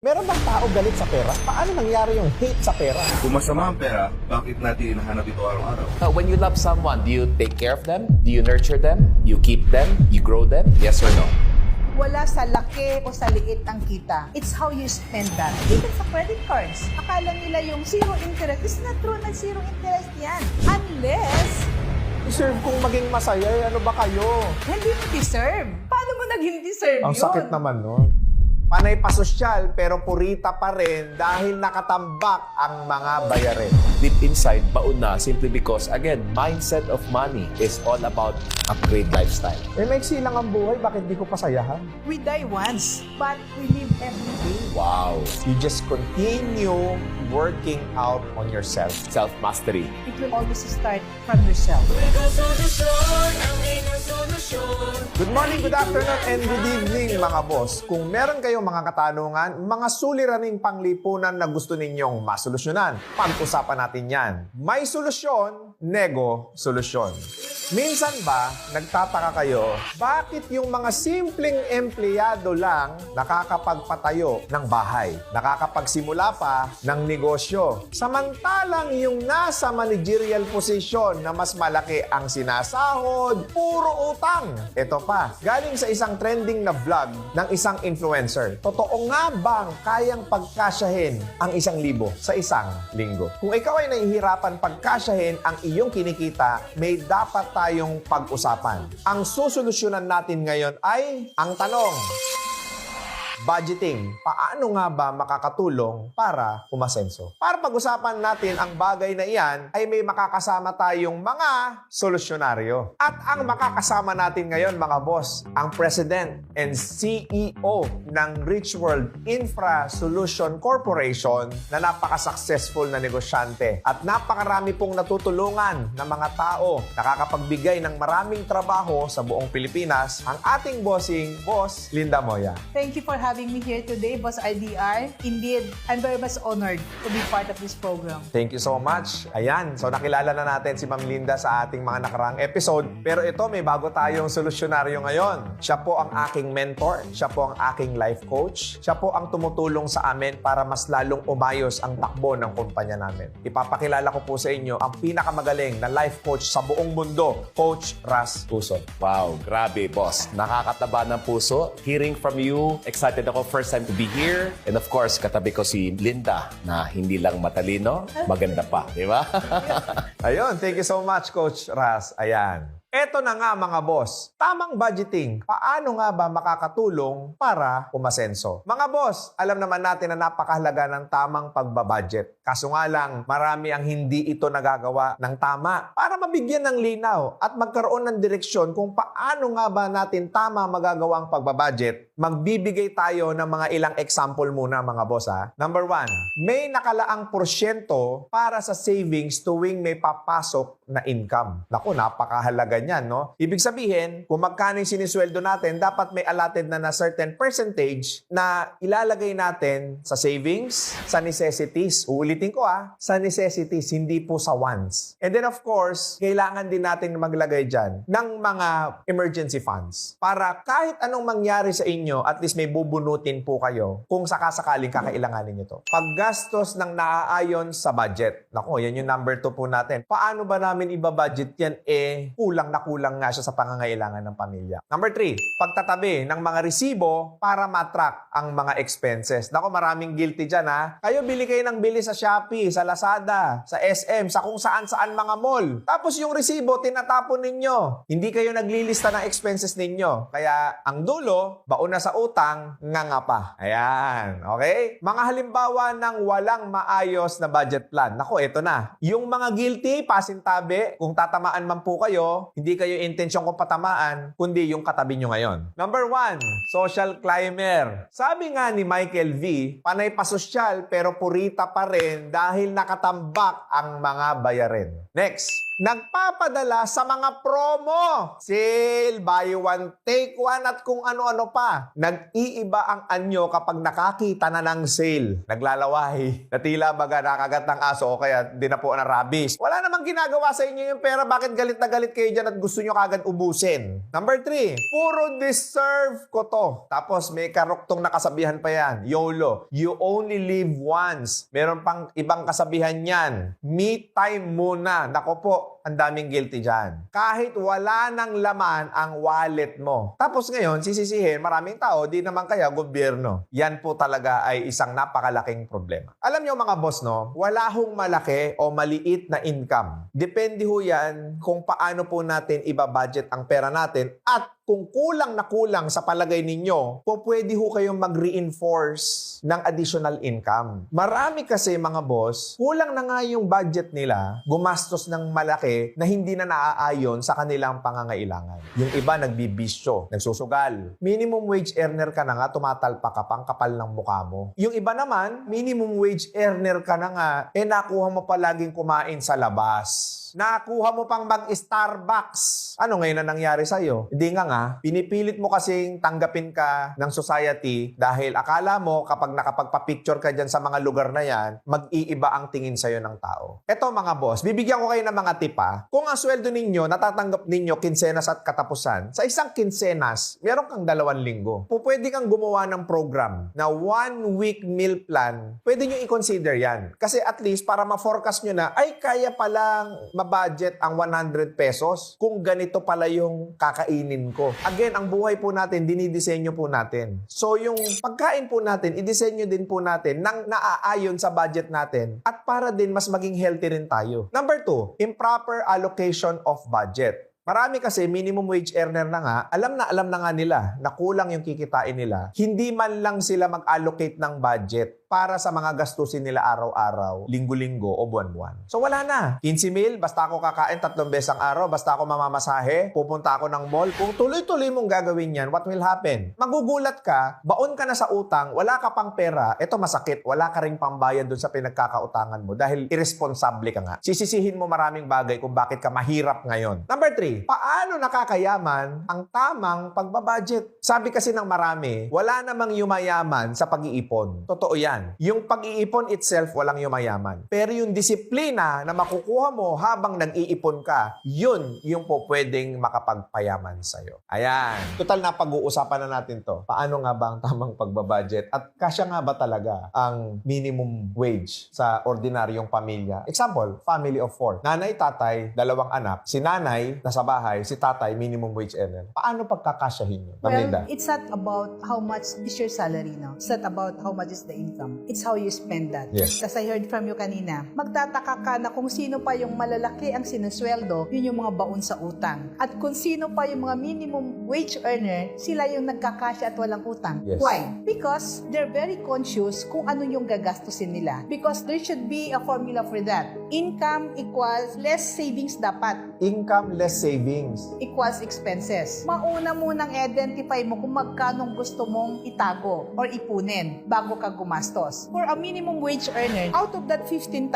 Meron bang tao galit sa pera? Paano nangyari yung hate sa pera? Kung masama ang pera, bakit natin hinahanap ito araw-araw? When you love someone, do you take care of them? Do you nurture them? You keep them? You grow them? Yes or no? Wala sa laki o sa liit ang kita. It's how you spend that. Even sa credit cards, akala nila yung zero interest. It's not true na zero interest yan. Unless, Deserve kong maging masaya. Ano ba kayo? hindi mo deserve. Paano mo naging deserve Ang yun? sakit naman nun. Panay pasosyal pero purita pa rin dahil nakatambak ang mga bayarin. Deep inside, baon na simply because, again, mindset of money is all about upgrade lifestyle. Maiksi lang ang buhay, bakit di ko pasayahan? We die once, but we live every day. Wow. You just continue working out on yourself. Self-mastery. It will always start from yourself. Good morning, good afternoon, and good evening mga boss. Kung meron kayong mga katanungan, mga suliraning panglipunan na gusto ninyong masolusyonan, pag-usapan natin yan. May solusyon, nego solusyon. Minsan ba, nagtataka kayo, bakit yung mga simpleng empleyado lang nakakapagpatayo ng bahay, nakakapagsimula pa ng negosyo, samantalang yung nasa managerial position na mas malaki ang sinasahod, puro utang. Ito pa, galing sa isang trending na vlog ng isang influencer. Totoo nga bang kayang pagkasyahin ang 1,000 sa isang linggo? Kung ikaw ay nahihirapan pagkasyahin ang iyong kinikita, may dapat tayong pag-usapan. Ang susolusyonan natin ngayon ay ang tanong, budgeting. Paano nga ba makakatulong para umasenso? Para pag-usapan natin ang bagay na iyan, ay may makakasama tayong mga solusyonaryo. At ang makakasama natin ngayon, mga boss, ang President and CEO ng Rich World Infra Solution Corporation na napaka-successful na negosyante at napakarami pong natutulungan ng mga tao, nakakapagbigay ng maraming trabaho sa buong Pilipinas, ang ating bossing, Boss Linda Moya. Thank you for having me here today, Boss IDR. Indeed, I'm very much honored to be part of this program. Thank you so much. Ayan, so nakilala na natin si Ma'am Linda sa ating mga nakaraang episode. Pero ito, may bago tayong solusyonaryo ngayon. Siya po ang aking mentor. Siya po ang aking life coach. Siya po ang tumutulong sa amin para mas lalong umayos ang takbo ng kumpanya namin. Ipapakilala ko po sa inyo ang pinakamagaling na life coach sa buong mundo, Coach Ras Tuson. Wow, grabe, boss. Nakakataba ng puso. Hearing from you, excited ako first time to be here. And of course, katabi ko si Linda na hindi lang matalino, maganda pa. Di ba? Ayun, thank you so much, Coach Ras. Ayan. Eto na nga mga boss, tamang budgeting, paano nga ba makakatulong para umasenso? Mga boss, alam naman natin na napakahalaga ng tamang pagbabudget. Kaso nga lang, marami ang hindi ito nagagawa ng tama para mabigyan ng linaw at magkaroon ng direksyon kung paano nga ba natin tama magagawa ang pagbabudget. Magbibigay tayo ng mga ilang example muna mga boss ha. Number 1, may nakalaang porsyento para sa savings tuwing may papasok na income. Naku, napakahalaga niyan, no? Ibig sabihin, kung magkano yung sinisweldo natin, dapat may allotted na certain percentage na ilalagay natin sa savings, sa necessities. Uulitin ko sa necessities, hindi po sa wants. And then of course, kailangan din natin maglagay dyan ng mga emergency funds para kahit anong mangyari sa inyo, at least may bubunutin po kayo kung sakasakaling kakailanganin nyo to. Paggastos ng naaayon sa budget. Naku, yan yung number 2 po natin. Paano ba namin ibabudget yan? Kulang nga siya sa pangangailangan ng pamilya. Number 3, pagtatabi ng mga resibo para matrack ang mga expenses. Naku, maraming guilty dyan Kayo bili kayo ng bili sa Shopee, sa Lazada, sa SM, sa kung saan-saan mga mall. Tapos yung resibo, tinatapon ninyo. Hindi kayo naglilista ng expenses ninyo. Kaya ang dulo, baon na sa utang, nga pa. Ayan, okay? Mga halimbawa ng walang maayos na budget plan. Naku, eto na. Yung mga guilty, pasintabi, kung tatamaan man po kayo, hindi kayo intensyon kung patamaan, kundi yung katabi nyo ngayon. Number 1, social climber. Sabi nga ni Michael V, panay pasosyal pero purita pa rin dahil nakatambak ang mga bayarin. Next, nagpapadala sa mga promo. Sale, buy one, take one, at kung ano-ano pa. Nag-iiba ang anyo kapag nakakita na ng sale. Naglalaway. Na tila baga nakagat ng aso o kaya dinapo ng rabies. Wala namang ginagawa sa inyo yung pera. Bakit galit na galit kayo dyan at gusto nyo kagad ubusin? Number 3, puro deserve ko to. Tapos may karuktong nakasabihan pa yan. YOLO. You only live once. Meron pang ibang kasabihan yan. Me time muna. Nako po, ang daming guilty dyan. Kahit wala nang laman ang wallet mo. Tapos ngayon, sisisihin, maraming tao, di naman kaya gobyerno. Yan po talaga ay isang napakalaking problema. Alam nyo mga boss, no? Wala hong malaki o maliit na income. Depende ho yan kung paano po natin ibabudget ang pera natin at kung kulang na kulang sa palagay ninyo, po pwede ho kayong mag-reinforce ng additional income. Marami kasi mga boss, kulang na nga yung budget nila, gumastos ng malaki na hindi na naaayon sa kanilang pangangailangan. Yung iba nagbibisyo, nagsusugal. Minimum wage earner ka na nga, tumatalpa ka pang kapal ng mukha mo. Yung iba naman, minimum wage earner ka na nga, nakuha mo palaging kumain sa labas. Nakuha mo pang mag-Starbucks. Ano ngayon na nangyari sa'yo? Hindi nga, pinipilit mo kasing tanggapin ka ng society dahil akala mo kapag nakapagpa-picture ka dyan sa mga lugar na yan, mag-iiba ang tingin sa'yo ng tao. Eto mga boss, bibigyan ko kayo ng mga tip ha. Kung ang sweldo ninyo, natatanggap ninyo kinsenas at katapusan, sa isang kinsenas, meron kang 2 linggo. Pwede kang gumawa ng program na 1-week meal plan. Pwede nyo i-consider yan. Kasi at least para ma-forecast nyo na, ay kaya palang ma-budget ang 100 pesos kung ganito pala yung kakainin ko. Again, ang buhay po natin, dinidisenyo po natin. So, yung pagkain po natin, idisenyo din po natin nang naaayon sa budget natin at para din mas maging healthy rin tayo. Number 2, improper allocation of budget. Marami kasi minimum wage earner na nga, alam na nga nila na kulang yung kikitain nila. Hindi man lang sila mag-allocate ng budget para sa mga gastusin nila araw-araw, linggo-linggo o buwan-buwan. So wala na. 15 mil, basta ako kakain 3 beses ang araw, basta ako mamamasahe, pupunta ako ng mall. Kung tuloy-tuloy mong gagawin yan, what will happen? Magugulat ka, baon ka na sa utang, wala ka pang pera, eto masakit, wala ka ring pambayad dun sa pinagkakautangan mo dahil irresponsible ka nga. Sisisihin mo maraming bagay kung bakit ka mahirap ngayon. Number 3, paano nakakayaman ang tamang pagbabudget? Sabi kasi ng marami, wala namang yumayaman sa pag-iipon. Totoo yan. Yung pag-iipon itself, walang yumayaman. Pero yung disiplina na makukuha mo habang nag-iipon ka, yun yung po pwedeng makapagpayaman sa'yo. Ayan. Total na pag-uusapan na natin to. Paano nga ba ang tamang pagbabudget? At kasya nga ba talaga ang minimum wage sa ordinaryong pamilya? Example, family of 4. Nanay, tatay, 2 anak. Si nanay, nasa bahay, si tatay, minimum wage earner. Paano pagkakasyahin yun? Well, Pamilya? it's not about how much is your salary now. It's not about how much is the income. It's how you spend that. Yes. As I heard from you kanina, magtataka ka na kung sino pa yung malalaki ang sinusweldo, yun yung mga baon sa utang. At kung sino pa yung mga minimum wage earner, sila yung nagkakasya at walang utang. Yes. Why? Because they're very conscious kung ano yung gagastusin nila. Because there should be a formula for that. Income equals less savings dapat. Income less savings. Equals expenses. Mauna munang identify mo kung magkano gusto mong itago or ipunin bago ka gumastos. For a minimum wage earner, out of that 15,000,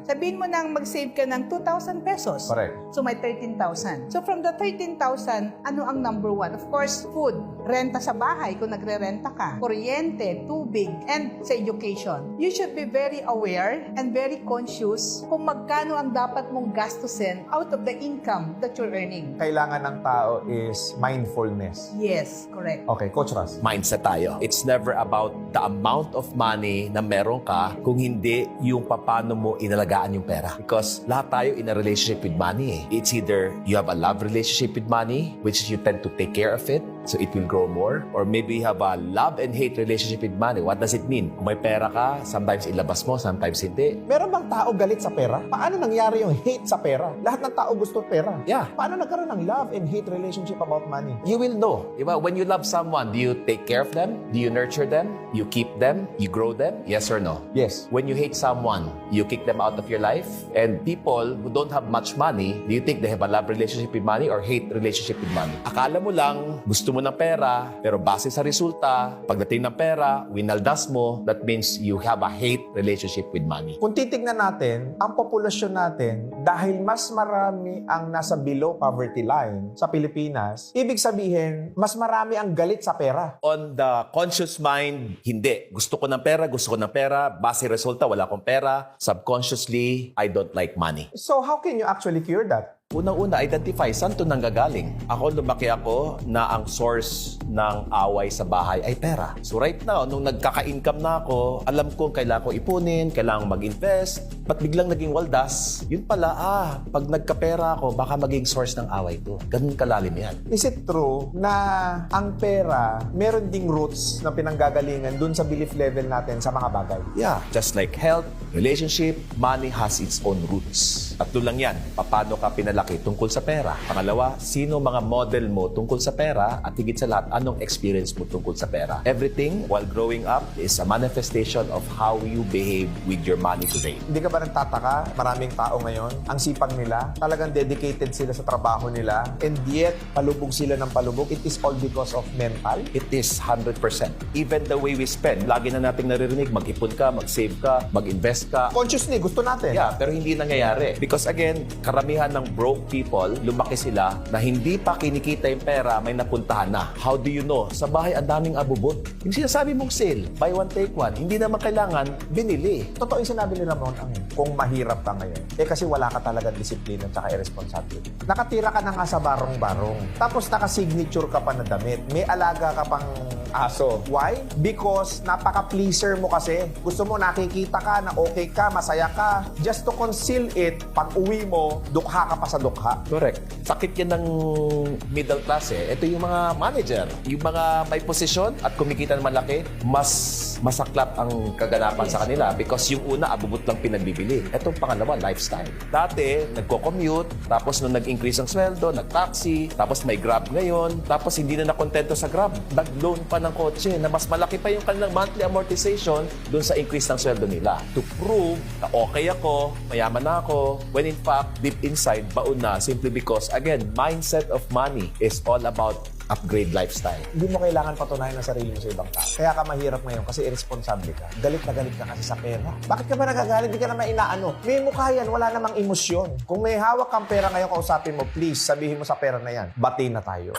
sabihin mo nang mag-save ka ng 2,000 pesos. Correct. So may 13,000. So from the 13,000, ano ang number 1? Of course, food. Renta sa bahay kung nagre-renta ka. Kuryente, tubig, and sa education. You should be very aware and very conscious kung magkano ang dapat mong gastusin out of the income that you're earning. Kailangan ng tao is mindfulness. Yes, correct. Okay, Coach Ras. Mindset tayo. It's never about the amount of money na meron ka kung hindi yung paano mo inalagaan yung pera. Because lahat tayo in a relationship with money. It's either you have a love relationship with money, which you tend to take care of it, so it will grow more. Or maybe you have a love and hate relationship with money. What does it mean? Kung may pera ka, sometimes ilabas mo, sometimes hindi. Meron bang tao galit sa pera? Paano nangyari yung hate sa pera? Lahat ng tao gusto pera. Yeah. Paano nagkaroon ng love and hate relationship about money? You will know. Diba? When you love someone, do you take care of them? Do you nurture them? You keep them? You grow them? Yes or no? Yes. When you hate someone, you kick them out of your life? And people who don't have much money, do you think they have a love relationship with money or hate relationship with money? Akala mo lang, gusto mo mo ng pera, pero base sa resulta, pagdating ng pera, winaldas mo, that means you have a hate relationship with money. Kung titignan natin, ang populasyon natin, dahil mas marami ang nasa below poverty line sa Pilipinas, ibig sabihin, mas marami ang galit sa pera. On the conscious mind, hindi. Gusto ko ng pera, base resulta, wala akong pera. Subconsciously, I don't like money. So how can you actually cure that? Unang-una, identify saan ito nanggagaling. Lumaki ako na ang source ng away sa bahay ay pera. So right now, nung nagkaka-income na ako, alam kong kailangan ko ipunin, kailangan mag-invest. Ba't biglang naging waldas? Yun pala, pag nagkapera ako, baka maging source ng away to. Ganun kalalim yan. Is it true na ang pera, meron ding roots na pinanggagalingan dun sa belief level natin sa mga bagay? Yeah, just like health, relationship, money has its own roots. Tatlo lang yan. Paano ka pinalaki tungkol sa pera? Pangalawa, sino mga model mo tungkol sa pera? At higit sa lahat, anong experience mo tungkol sa pera? Everything while growing up is a manifestation of how you behave with your money today. Hindi ka ba nagtataka? Maraming tao ngayon, ang sipag nila, talagang dedicated sila sa trabaho nila, and yet, palubog sila ng palubog. It is all because of mental. It is 100%. Even the way we spend, lagi na nating naririnig, mag-ipon ka, mag-save ka, mag-invest ka. Consciously, gusto natin. Yeah, pero hindi nangyayari. Because again, karamihan ng broke people, lumaki sila na hindi pa kinikita yung pera, may napuntahan na. How do you know? Sa bahay, ang daming abubot. Yung sinasabi mong sale, buy one, take one, hindi naman kailangan binili. Totoo yung sinabi ni Ramon ang kung mahirap ka ngayon, kasi wala ka talagang disiplina at irresponsibility. Nakatira ka na nga sa barong-barong. Tapos naka-signature ka pa na damit. May alaga ka pang aso. Why? Because napaka-pleaser mo kasi. Gusto mo nakikita ka na okay ka, masaya ka. Just to conceal it, pag uwi mo, dukha ka pa sa dukha. Correct. Sakit yan ng middle class eh. Ito yung mga manager, yung mga may posisyon at kumikita ng malaki, mas masaklap ang kaganapan sa kanila because yung una, abubot lang pinagbibili. Itong pangalawa, lifestyle. Dati, nagko-commute, tapos nung nag-increase ang sweldo, nag-taxi, tapos may Grab ngayon, tapos hindi na nakontento sa Grab, nag-loan pa ng kotse na mas malaki pa yung kanilang monthly amortization dun sa increase ng sweldo nila. To prove na okay ako, mayaman na ako, when in fact, deep inside, baon na simply because, again, mindset of money is all about upgrade lifestyle. Hindi mo kailangan patunayan ang sarili mo sa ibang tao. Kaya ka mahirap ngayon kasi irresponsible ka. Galit na galit ka kasi sa pera. Bakit ka ba nagagalit? Hindi ka naman inaano. May mukha yan, wala namang emosyon. Kung may hawak kang pera ngayon, kausapin mo, please, sabihin mo sa pera na yan, bati na tayo.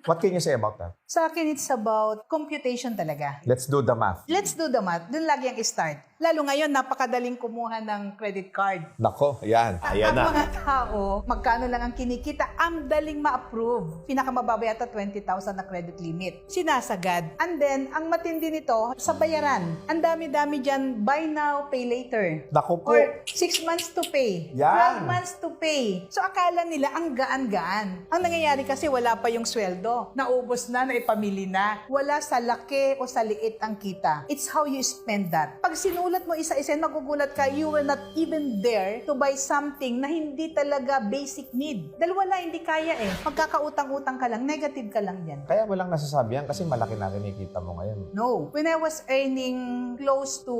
What can you say about that? Sa akin, it's about computation talaga. Let's do the math. Let's do the math. Doon lagi ang start. Lalo ngayon, napakadaling kumuha ng credit card. Nako, yan. Ayan Ang na. mga tao, magkano lang ang kinikita, ang daling ma-approve. Pinakamababa yata 20,000 na credit limit. Sinasagad. And then, ang matindi nito, sa bayaran. Ang dami-dami dyan, buy now, pay later. Nako po. Or 6 months to pay. Yan. 12 months to pay. So, akala nila ang gaan-gaan. Ang nangyayari kasi wala pa yung sweldo. Naubos na, naipamili na. Wala sa laki o sa liit ang kita. It's how you spend that. Pag sinulat mo isa-isa, magugulat ka, you were not even there to buy something na hindi talaga basic need. Dahil wala, hindi kaya eh. Magkakautang-utang ka lang, negative ka lang yan. Kaya mo lang nasasabi yan kasi malaki na kinikita mo ngayon. No. When I was earning close to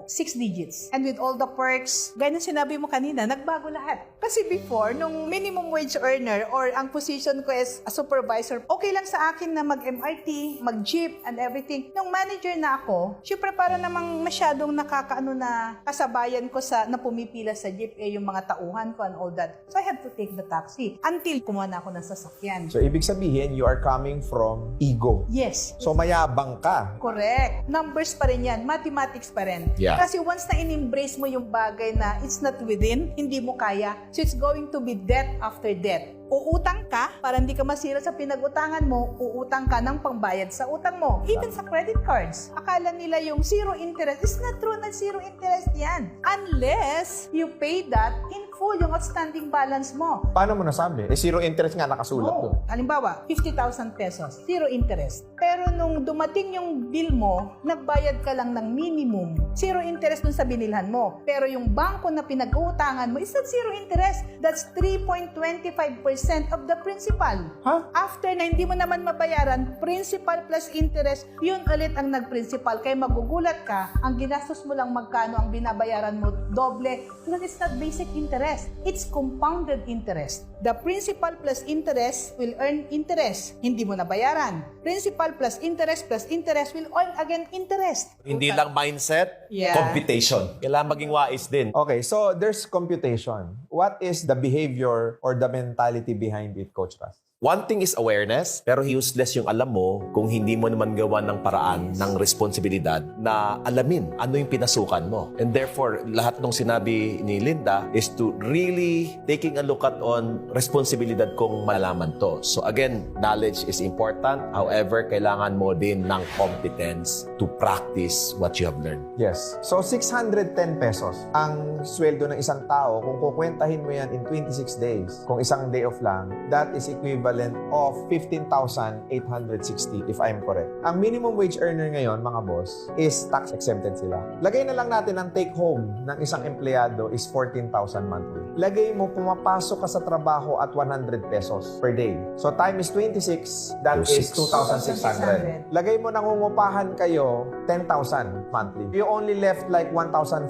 6 digits and with all the perks, gaya ng sinabi mo kanina, nagbago lahat. Kasi before, nung minimum wage earner or ang position ko as a supervisor, okay lang sa akin na mag-MRT, mag-jeep and everything. Nung manager na ako, syempre para namang masyadong nakakaano na kasabayan ko sa na pumipila sa jeep yung mga tauhan ko and all that. So I had to take the taxi until kumuha na ako ng sasakyan. So, ibig sabihin, you are coming from ego. Yes. So, mayabang ka. Correct. Numbers pa rin yan. Mathematics pa rin. Yeah. Kasi once na in-embrace mo yung bagay na it's not within, hindi mo kaya, so it's going to be debt after debt. Uutang ka, para hindi ka masira sa pinag-utangan mo, uutang ka ng pangbayad sa utang mo. Even sa credit cards. Akala nila yung zero interest. It's not true na zero interest yan. Unless you pay that in full, yung outstanding balance mo. Paano mo nasabi? Zero interest nga nakasulat doon. Halimbawa, 50,000 pesos, zero interest. Pero nung dumating yung bill mo, nagbayad ka lang ng minimum. Zero interest dun sa binilhan mo. Pero yung bangko na pinag-uutangan mo, is not zero interest. That's 3.25% of the principal. Ha? After na hindi mo naman mabayaran, principal plus interest, yun ulit ang nag-principal. Kaya magugulat ka, ang ginastos mo lang magkano, ang binabayaran mo, doble. Because it's not basic interest. interest. It's compounded interest. The principal plus interest will earn interest. Hindi mo nabayaran. Principal plus interest will earn again interest. Hindi lang mindset, Yeah. computation. Kailangan maging wais din. Okay, so there's computation. What is the behavior or the mentality behind it, Coach Ras? One thing is awareness, pero useless yung alam mo kung hindi mo naman gawa ng paraan, ng responsibilidad na alamin ano yung pinasukan mo. And therefore, lahat ng sinabi ni Linda is to really taking a look at on responsibilidad kung malaman to. So again, knowledge is important. However, kailangan mo din ng competence to practice what you have learned. Yes. So, 610 pesos ang sweldo ng isang tao. Kung kukwentahin mo yan in 26 days, kung isang day off lang, that is equivalent of 15,860 if I'm correct. Ang minimum wage earner ngayon, mga boss, is tax exempted sila. Lagay na lang natin ang take home ng isang empleyado is 14,000 monthly. Lagay mo, pumapasok ka sa trabaho at 100 pesos per day. So, time is 26, that is 2,600. Lagay mo, nangungupahan kayo 10,000 monthly. You only left like 1,400.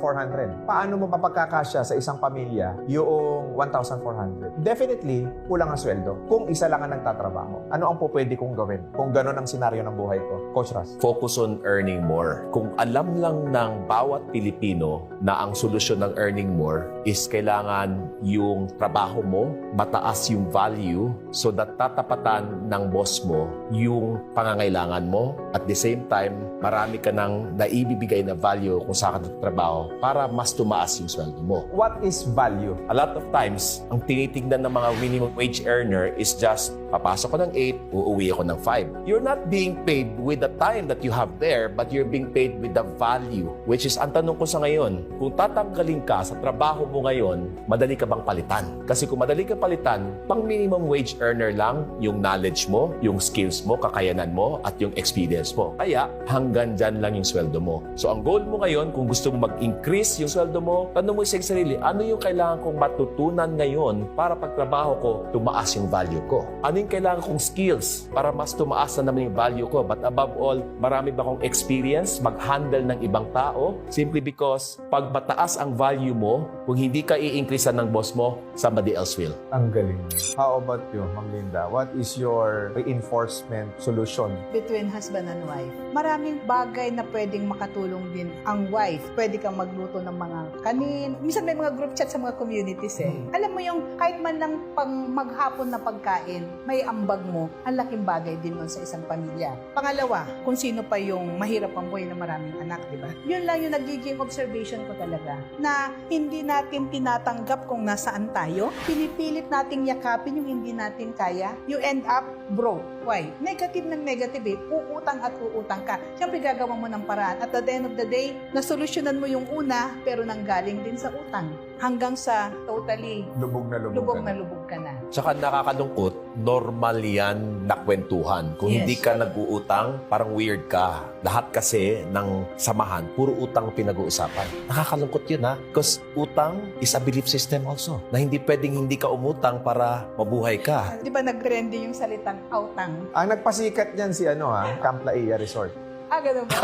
Paano mo papagkakasya sa isang pamilya yung 1,400? Definitely, kulang ang sweldo. Kung isa lang ang nagtatrabaho, ano ang pwede kong gawin kung gano'n ang senaryo ng buhay ko? Coach Ras. Focus on earning more. Kung alam lang ng bawat Pilipino na ang solusyon ng earning more is kailangan yung trabaho mo, mataas yung value so that tatapatan ng boss mo yung pangangailangan mo. At the same time, marami ka ng naibibigay na value kung saan ka nagtatrabaho para mas tumaas yung sweldo mo. What is value? A lot of times, ang tinitignan ng mga minimum wage earner is just papasok ko ng 8, uuwi ako ng 5. You're not being paid with the time that you have there, but you're being paid with the value. Which is, ang tanong ko sa ngayon, kung tatanggalin ka sa trabaho mo ngayon, madali ka bang palitan? Kasi kung madali ka palitan, pang minimum wage earner lang yung knowledge mo, yung skills mo, kakayanan mo, at yung experience mo. Kaya, hanggang dyan lang yung sweldo mo. So, ang goal mo ngayon, kung gusto mo mag-increase yung sweldo mo, tanong mo sa sarili, ano yung kailangan kong matutunan ngayon para pagtrabaho ko, tumaas yung value ko? Ano yung kailangan kong skills para mas tumaas na naman yung value ko? But above all, marami ba akong experience mag-handle ng ibang tao? Simply because pag mataas ang value mo, kung hindi ka i-increasean ng boss mo, somebody else will. Ang galing. How about you, Ma'am Linda? What is your reinforcement solution? Between husband and wife, maraming bagay na pwedeng makatulong din ang wife. Pwede kang magluto ng mga kanin. Minsan may mga group chat sa mga communities eh. Alam mo yung kahit man lang pang maghapon na pagkain, may ambag mo, ang laking bagay din nun sa isang pamilya. Pangalawa, kung sino pa yung mahirap ang buhay na maraming anak, di ba? Yun lang yung nagiging observation ko talaga, na hindi natin tinatanggap kung nasaan tayo, pinipilit nating yakapin yung hindi natin kaya, you end up broke. Why? Negative ng negative eh. Uutang at uutang ka. Siyempre gagawa mo ng paraan. At at the end of the day, nasolusyonan mo yung una, pero nanggaling din sa utang. Hanggang sa totally Lubog na lubog, lubog ka na na. lubog ka na. Tsaka nakakalungkot, normal yan na kwentuhan. Kung Yes. hindi ka nag-uutang, parang weird ka. Lahat kasi ng samahan, puro utang pinag-uusapan. Nakakalungkot yun ha. Because utang is a belief system also. Na hindi pwedeng hindi ka umutang para mabuhay ka. Di ba nag-trending yung salitang outang? Ang nagpasikat niyan si Camp Laia Resort. Ganun ba?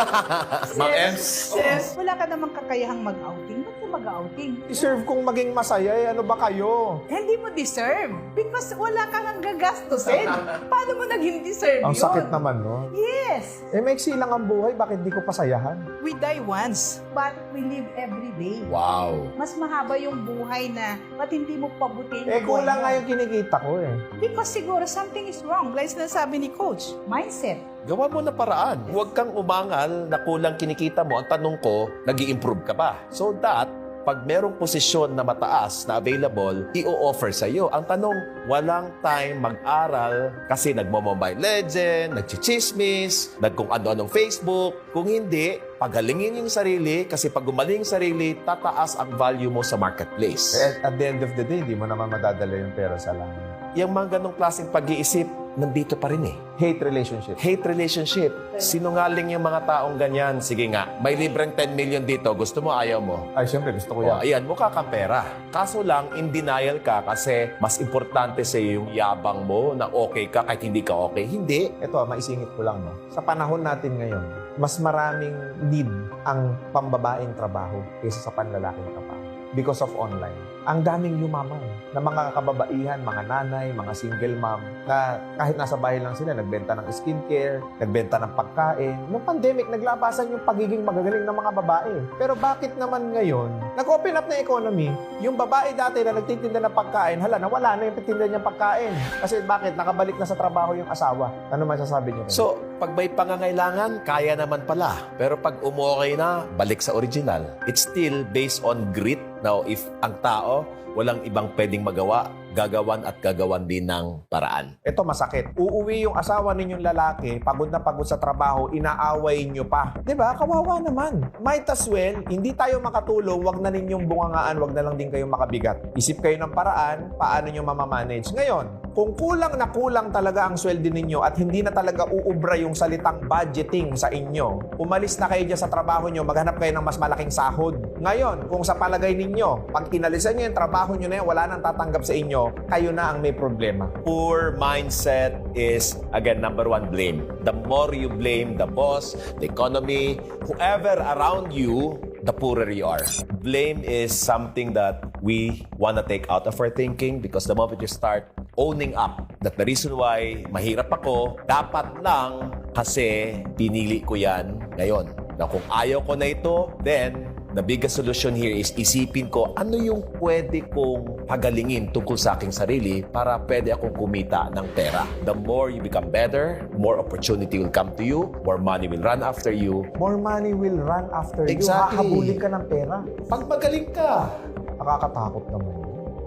Mang Ems? Sis, wala ka namang kakayahang mag-outing. Ba't ka mag-outing? Deserve kong maging masaya ano ba kayo? Hindi mo deserve. Because wala kang ang gagastusin. Paano mo naging deserve Ang yun? sakit naman, no? Yes. Maiksi lang ang buhay, bakit di ko pasayahan? We die once, but we live every day. Wow. Mas mahaba yung buhay na ba't hindi mo pabutin Kulang nga yung kinikita ko eh. Because siguro something is wrong. Like sinasabi ni Coach, mindset. Gawa mo na paraan. Huwag kang umangal na kulang kinikita mo. Ang tanong ko, nag-i-improve ka ba? So that, pag merong posisyon na mataas na available, i-offer sa iyo. Ang tanong, walang time mag-aral kasi nagmo-Mobile Legend, nagchichismis, nagkung ano-anong Facebook. Kung hindi, pagalingin yung sarili kasi pag gumaling yung sarili, tataas ang value mo sa marketplace. At the end of the day, di mo naman madadala yung pera sa langit. Yung mga ganong klaseng pag-iisip, nandito pa rin eh. Hate relationship. Hate relationship. Sinungaling yung mga taong ganyan. Sige nga, may libreng 10 million dito. Gusto mo, ayaw mo? Ay, syempre, gusto ko O, yan. ayan, mukha kang pera. Kaso lang, in denial ka kasi mas importante sa iyo yung yabang mo na okay ka kahit hindi ka okay. Hindi. Ito, maisingit ko lang, no? Sa panahon natin ngayon, mas maraming need ang pambabaeng trabaho kaysa sa panlalaking trabaho. because of online. Ang daming yumaman na mga kababaihan, mga nanay, mga single mom na kahit nasa bahay lang sila, nagbenta ng skincare, nagbenta ng pagkain. Noong pandemic, naglabasan yung pagiging magagaling ng mga babae. Pero bakit naman ngayon, nag-open up na economy, yung babae dati na nagtitinda ng pagkain, hala, nawala na yung titinda niyang pagkain. Kasi bakit? Nakabalik na sa trabaho yung asawa. Ano masasabi niyo? So, pag may pangangailangan, kaya naman pala. Pero pag umukay na, balik sa original. It's still based on grit. Now, if ang tao, walang ibang pwedeng magawa, gagawan at gagawan din ng paraan. Ito masakit. Uuwi yung asawa ninyong lalaki, pagod na pagod sa trabaho, inaaway nyo pa. 'Di ba? Kawawa naman. Might as well, hindi tayo makatulong, wag na ninyong bungangaan, wag na lang din kayong makabigat. Isip kayo ng paraan, paano nyo mamamanage. Ngayon, kung kulang na kulang talaga ang sweldo ninyo at hindi na talaga uubra yung salitang budgeting sa inyo, umalis na kayo dyan sa trabaho nyo, maghanap kayo ng mas malaking sahod. Ngayon, kung sa palagay ninyo, pag inalisan nyo yung trabaho nyo na yan, wala nang tatanggap sa inyo, kayo na ang may problema. Poor mindset is, again, number one, blame. The more you blame the boss, the economy, whoever around you, the poorer you are. Blame is something that we want to take out of our thinking because the moment you start owning up that the reason why mahirap ako, dapat lang kasi pinili ko yan ngayon. Na kung ayaw ko na ito, then the biggest solution here is isipin ko ano yung pwede kong pagalingin tungkol sa aking sarili para pwede akong kumita ng pera. The more you become better, more opportunity will come to you, more money will run after you. More money will run after Exactly. you. Hahabulin ka ng pera. Pag magaling ka, Nakakatakot naman.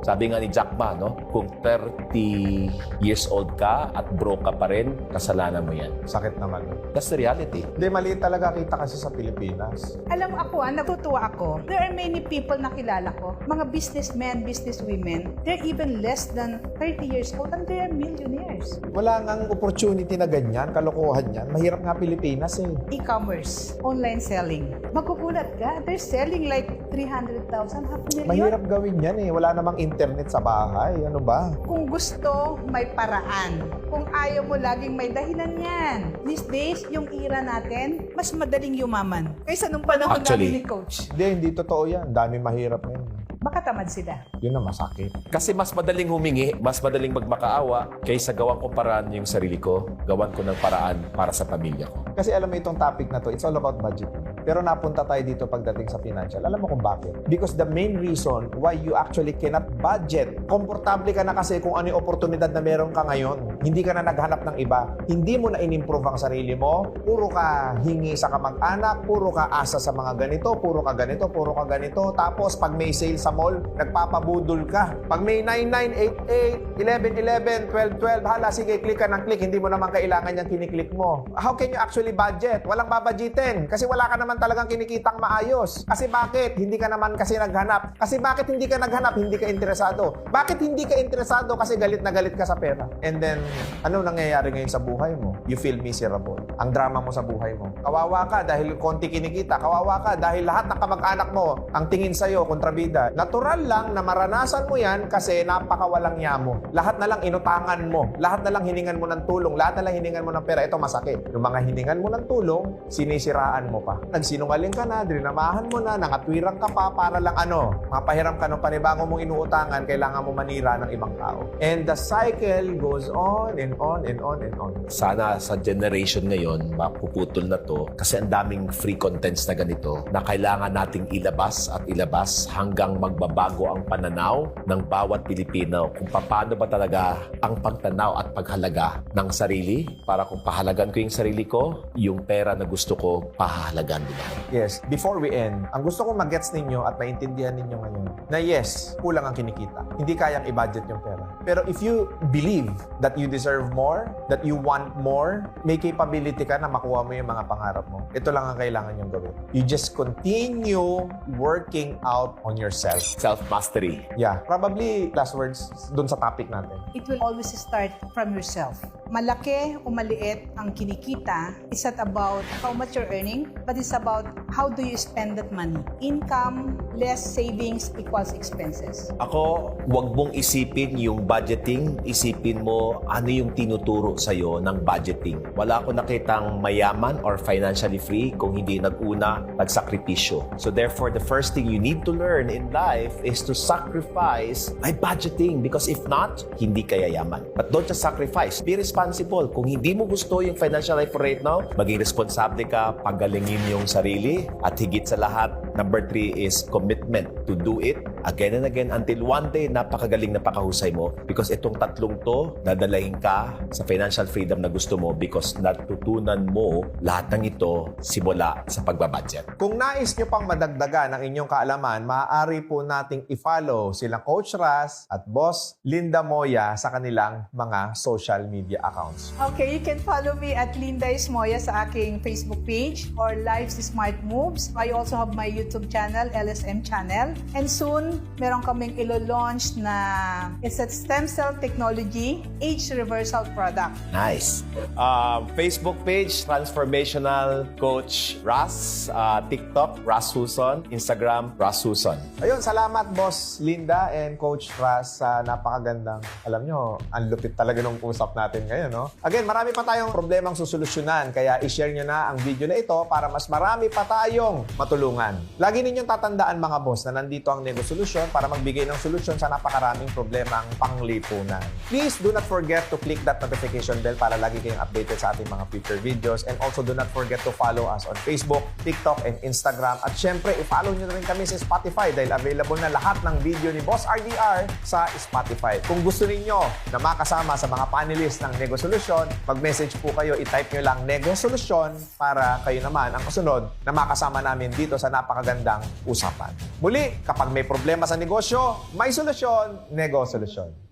sabi nga ni Jack Ma, no? Kung 30 years old ka at broke ka pa rin, kasalanan mo yan. Sakit naman. That's the reality. Hindi, maliit talaga kita kasi sa Pilipinas. Alam mo ako, natutuwa ako. There are many people na kilala ko, mga businessmen, businesswomen, they're even less than 30 years old and they're millionaires. Wala ngang opportunity na ganyan, kalokohan yan. Mahirap nga Pilipinas eh. E-commerce, online selling. Magugulat ka, they're selling like 300,000, half a million. Mahirap gawin yan eh. Wala namang internet sa bahay. Ano ba? Kung gusto, may paraan. Kung ayaw mo, laging may dahilan yan. These days, yung era natin, mas madaling yumaman. Kaysa nung panahon Actually. namin ni Coach. Hindi totoo yan. Dami mahirap ngayon. Baka tamad sila. Yun ang masakit. Kasi mas madaling humingi, mas madaling magmakaawa kaysa gawan ko paraan yung sarili ko, gawan ko ng paraan para sa pamilya ko. Kasi alam mo itong topic na to, it's all about budget. Pero napunta tayo dito pagdating sa financial. Alam mo kung bakit? Because the main reason why you actually cannot budget, komportable ka na kasi kung ano yung oportunidad na meron ka ngayon. Hindi ka na naghanap ng iba. Hindi mo na in-improve ang sarili mo. Puro ka hingi sa kamag-anak, puro ka asa sa mga ganito, puro ka ganito, puro ka ganito. Tapos pag may sale sa mall, nagpapabudol ka. Pag may 9988, 1111, 1212, hala, sige, click ka ng click. Hindi mo naman kailangan yung kiniklik mo. How can you actually budget? Walang babudgetin. Kasi wala ka naman talagang kinikitang maayos. Kasi bakit? Hindi ka naman kasi naghanap. Kasi bakit hindi ka naghanap? Hindi ka interesado. Bakit hindi ka interesado? Kasi galit na galit ka sa pera. And then, ano nangyayari ngayon sa buhay mo? You feel miserable. Ang drama mo sa buhay mo. Kawawa ka dahil konti kinikita. Kawawa ka dahil lahat ng kamag-anak mo ang tingin sa'yo, kontrabida. Natural lang na maranasan mo yan kasi napakawalang yamo. Lahat na lang inutangan mo. Lahat na lang hiningan mo ng tulong. Lahat na lang hiningan mo ng pera. Ito masakit. Yung mga hiningan mo ng tulong, sinisiraan mo pa. Nagsinungaling ka na, drinamahan mo na, nangatwirang ka pa para lang mapahiram ka ng panibago mong inuutangan, kailangan mo manira ng ibang tao. And the cycle goes on and on and on and on. Sana sa generation ngayon, mapuputol na to kasi ang daming free contents na ganito na kailangan nating ilabas at ilabas hanggang magbabago ang pananaw ng bawat Pilipino kung paano ba talaga ang pagtanaw at paghalaga ng sarili para kung pahalagan ko yung sarili ko, yung pera na gusto ko, pahalagan din ako. Yes, before we end, ang gusto kong mag-gets ninyo at maintindihan ninyo ngayon na yes, kulang ang kinikita. Hindi kayang i-budget yung pera. Pero if you believe that you deserve more, that you want more, may capability ka na makuha mo yung mga pangarap mo. Ito lang ang kailangan nyong gawin. You just continue working out on yourself. Self-mastery. Yeah, probably last words dun sa topic natin. It will always start from yourself. Malaki o maliit ang kinikita, it's not about how much you're earning, but it's about how do you spend that money. Income less savings equals expenses. Ako, wag mong isipin yung budgeting. Isipin mo ano yung tinuturo sa'yo ng budgeting. Wala ako nakitang mayaman or financially free kung hindi nag-una, nagsakripisyo. So therefore, the first thing you need to learn in life is to sacrifice by budgeting because if not, hindi ka yayaman. But don't just sacrifice. Be responsible. Kung hindi mo gusto yung financial life right now, maging responsable ka, pagalingin yung sarili, at higit sa lahat, number 3 is commitment to do it again and again until one day napakagaling na pakahusay mo because itong tatlong to, dadalahin ka sa financial freedom na gusto mo because natutunan mo lahat ng ito simula sa pagbabudget. Kung nais nyo pang madagdagan ang inyong kaalaman, maaari po nating i-follow sila Coach Raz at Boss Linda Moya sa kanilang mga social media accounts. Okay, you can follow me at Linda Ismoya sa aking Facebook page or Life's Smart Moves. I also have my YouTube channel, LSM channel. And soon, meron kaming ilo-launch na it's a stem cell technology age reversal product. Nice. Facebook page, Transformational Coach Raz. TikTok, Raz Huson. Instagram, Raz Huson. Ayun, salamat Boss Linda and Coach Raz sa napakagandang, alam nyo, ang lupit talaga nung usap natin ngayon, no? Again, marami pa tayong problemang susolusyonan, kaya i-share nyo na ang video na ito para mas marami pa tayong matulungan. Lagi ninyong tatandaan mga boss na nandito ang Nego Solusyon para magbigay ng solusyon sa napakaraming problemang panglipunan. Please do not forget to click that notification bell para lagi kayong updated sa ating mga future videos, and also do not forget to follow us on Facebook, TikTok, and Instagram. At syempre, i-follow nyo na rin kami sa Spotify dahil available na lahat ng video ni Boss RDR sa Spotify. Kung gusto ninyo na makasama sa mga panelists ng Nego Solusyon, mag-message po kayo, i-type nyo lang Nego Solusyon para kayo naman ang kasunod na makasama namin dito sa napakagandang usapan. Muli, kapag may problema sa negosyo, may solusyon, Nego Solusyon.